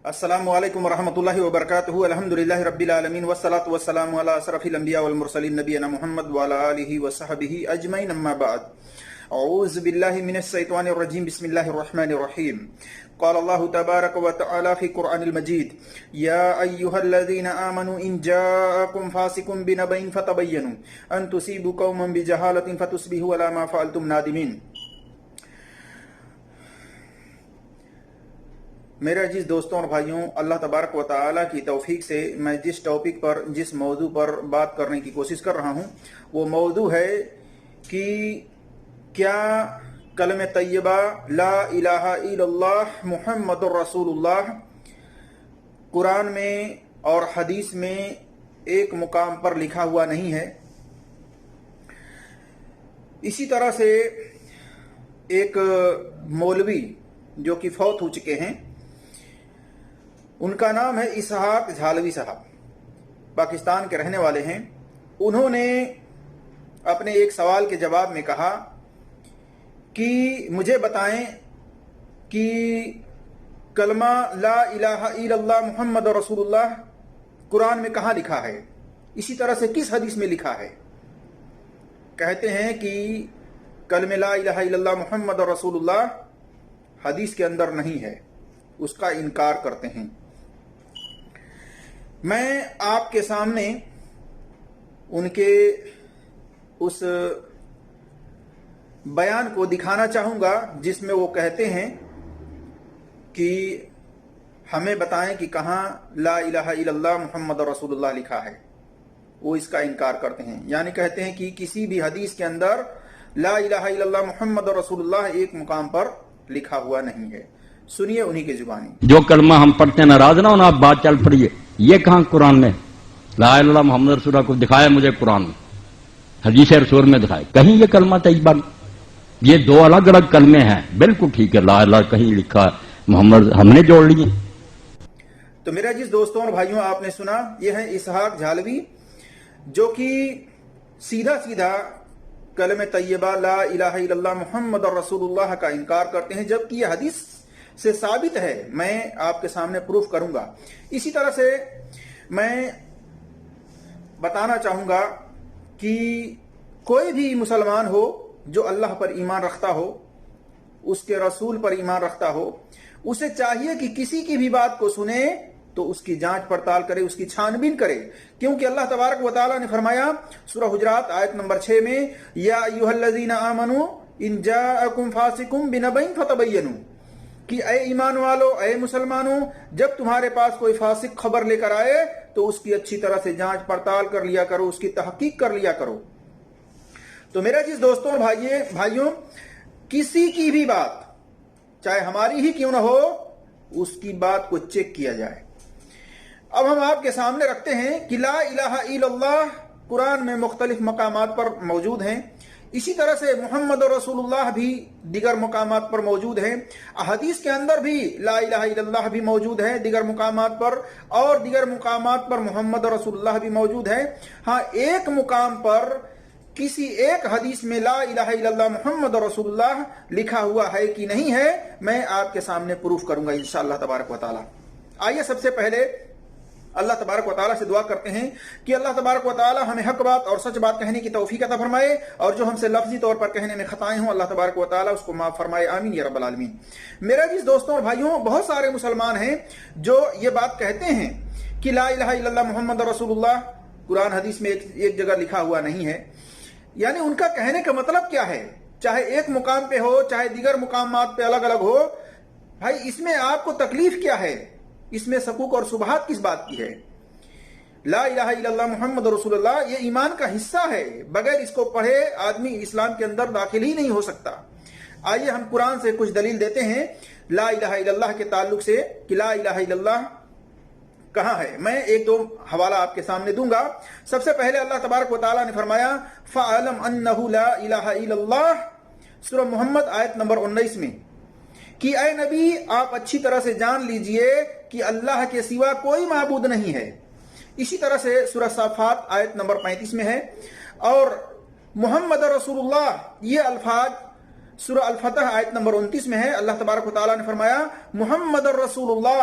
السلام علیکم ورحمۃ اللہ وبرکاتہ الحمدللہ رب العالمین والصلاة والسلام علی اشرف الانبیاء والمرسلین نبینا محمد وعلی آلہ وصحبہ اجمعین اما بعد اعوذ باللہ من الشیطان الرجیم بسم اللہ الرحمن الرحیم قال اللہ تبارک وتعالی فی قرآن المجید یا ایہا الذین آمنوا ان جاءکم فاسق بنبأ فتبینوا ان تصیبوا قوما بجہالۃ فتصبحوا علی ما فعلتم نادمین۔ میرے عزیز دوستوں اور بھائیوں، اللہ تبارک و تعالیٰ کی توفیق سے میں جس ٹاپک پر جس موضوع پر بات کرنے کی کوشش کر رہا ہوں وہ موضوع ہے کہ کیا کلمہ طیبہ لا الہ الا اللہ محمد الرسول اللہ قرآن میں اور حدیث میں ایک مقام پر لکھا ہوا نہیں ہے؟ اسی طرح سے ایک مولوی جو کہ فوت ہو چکے ہیں، ان کا نام ہے اسحاق جھالوی صاحب، پاکستان کے رہنے والے ہیں۔ انہوں نے اپنے ایک سوال کے جواب میں کہا کہ مجھے بتائیں کہ کلمہ لا الہ الا اللہ محمد رسول اللہ قرآن میں کہاں لکھا ہے، اسی طرح سے کس حدیث میں لکھا ہے؟ کہتے ہیں کہ کلمہ لا الہ الا اللہ محمد رسول اللہ حدیث کے اندر نہیں ہے، اس کا انکار کرتے ہیں۔ میں آپ کے سامنے ان کے اس بیان کو دکھانا چاہوں گا جس میں وہ کہتے ہیں کہ ہمیں بتائیں کہ کہاں لا الہ الا اللہ محمد رسول اللہ لکھا ہے۔ وہ اس کا انکار کرتے ہیں، یعنی کہتے ہیں کہ کسی بھی حدیث کے اندر لا الہ الا اللہ محمد رسول اللہ ایک مقام پر لکھا ہوا نہیں ہے۔ سنیے انہی کی زبانی۔ جو کلمہ ہم پڑھتے ہیں ناراض نہ ہونا، آپ بات چل پڑیے، یہ کہاں قرآن میں لا الہ الا اللہ محمد رسول اللہ کو دکھایا مجھے قرآن میں، حدیث رسول میں دکھائے کہیں یہ کلمہ طیبہ؟ یہ دو الگ الگ کلمے ہیں، بالکل ٹھیک ہے، لا الہ کہیں لکھا محمد ہم نے جوڑ لیے۔ تو میرے عزیز دوستوں اور بھائیوں، آپ نے سنا، یہ ہے اسحاق جھالوی جو کہ سیدھا سیدھا کلمہ طیبہ لا الہ الا اللہ محمد رسول اللہ کا انکار کرتے ہیں، جبکہ یہ حدیث سے ثابت ہے۔ میں آپ کے سامنے پروف کروں گا۔ اسی طرح سے میں بتانا چاہوں گا کہ کوئی بھی مسلمان ہو جو اللہ پر ایمان رکھتا ہو، اس کے رسول پر ایمان رکھتا ہو، اسے چاہیے کہ کسی کی بھی بات کو سنے تو اس کی جانچ پڑتال کرے، اس کی چھان بین کرے، کیونکہ اللہ تبارک و تعالیٰ نے فرمایا سورہ حجرات آیت نمبر 6 میں، یا ایھا الذین آمنوا ان جاءکم فاسق بنبأ فتبینوا، کہ اے ایمان والو، اے مسلمانوں، جب تمہارے پاس کوئی فاسق خبر لے کر آئے تو اس کی اچھی طرح سے جانچ پڑتال کر لیا کرو، اس کی تحقیق کر لیا کرو۔ تو میرے عزیز دوستوں اور بھائیوں، کسی کی بھی بات چاہے ہماری ہی کیوں نہ ہو، اس کی بات کو چیک کیا جائے۔ اب ہم آپ کے سامنے رکھتے ہیں کہ لا الہ الا اللہ قرآن میں مختلف مقامات پر موجود ہیں، اسی طرح سے محمد رسول اللہ بھی دیگر مقامات پر موجود ہیں، احادیث کے اندر بھی لا الہ الا اللہ بھی موجود ہے دیگر مقامات پر، اور دیگر مقامات پر محمد رسول اللہ بھی موجود ہے۔ ہاں، ایک مقام پر کسی ایک حدیث میں لا الہ الا اللہ محمد رسول اللہ لکھا ہوا ہے کہ نہیں ہے، میں آپ کے سامنے پروف کروں گا انشاءاللہ تبارک و تعالی۔ آئیے سب سے پہلے اللہ تبارک و تعالیٰ سے دعا کرتے ہیں کہ اللہ تبارک و تعالیٰ ہمیں حق بات اور سچ بات کہنے کی توفیق عطا فرمائے، اور جو ہم سے لفظی طور پر کہنے میں خطائیں ہوں اللہ تبارک و تعالیٰ اس کو معاف فرمائے، آمین یا رب العالمین۔ میرے عزیز دوستوں اور بھائیوں، بہت سارے مسلمان ہیں جو یہ بات کہتے ہیں کہ لا الہ الا اللہ محمد رسول اللہ قرآن حدیث میں ایک جگہ لکھا ہوا نہیں ہے۔ یعنی ان کا کہنے کا مطلب کیا ہے؟ چاہے ایک مقام پہ ہو، چاہے دیگر مقامات پہ الگ الگ ہو، بھائی اس میں آپ کو تکلیف کیا ہے؟ اس میں شکوک اور شبہات کس بات کی ہے؟ لا الہ الا اللہ محمد رسول اللہ یہ ایمان کا حصہ ہے، بغیر اس کو پڑھے آدمی اسلام کے اندر داخل ہی نہیں ہو سکتا۔ آئیے ہم قرآن سے کچھ دلیل دیتے ہیں لا الہ الا اللہ کے تعلق سے کہ لا الہ الا اللہ کہاں ہے۔ میں ایک دو حوالہ آپ کے سامنے دوں گا۔ سب سے پہلے اللہ تبارک و تعالیٰ نے فرمایا فَاعْلَمْ أَنَّهُ لَا إِلَٰهَ إِلَّا اللَّهُ، سورہ محمد آیت نمبر 19 میں، کہ اے نبی آپ اچھی طرح سے جان لیجئے کہ اللہ کے سوا کوئی معبود نہیں ہے۔ اسی طرح سے سورہ صافات آیت نمبر 35 میں ہے، اور محمد رسول اللہ یہ الفاظ سورہ الفتح آیت نمبر 29 میں ہے۔ اللہ تبارک و تعالیٰ نے فرمایا محمد رسول اللہ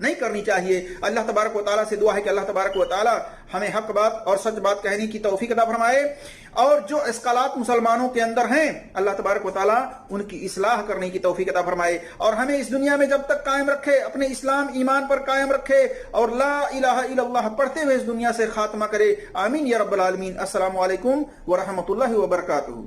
نہیں کرنی چاہیے۔ اللہ تبارک و تعالیٰ سے دعا ہے کہ اللہ تبارک و تعالیٰ ہمیں حق بات اور سچ بات کہنے کی توفیق عطا فرمائے، اور جو اسقالات مسلمانوں کے اندر ہیں اللہ تبارک و تعالیٰ ان کی اصلاح کرنے کی توفیق عطا فرمائے، اور ہمیں اس دنیا میں جب تک قائم رکھے، اپنے اسلام ایمان پر قائم رکھے، اور لا الہ الا اللہ پڑھتے ہوئے اس دنیا سے خاتمہ کرے۔ آمین یا رب العالمین۔ السلام علیکم ورحمۃ اللہ وبرکاتہ۔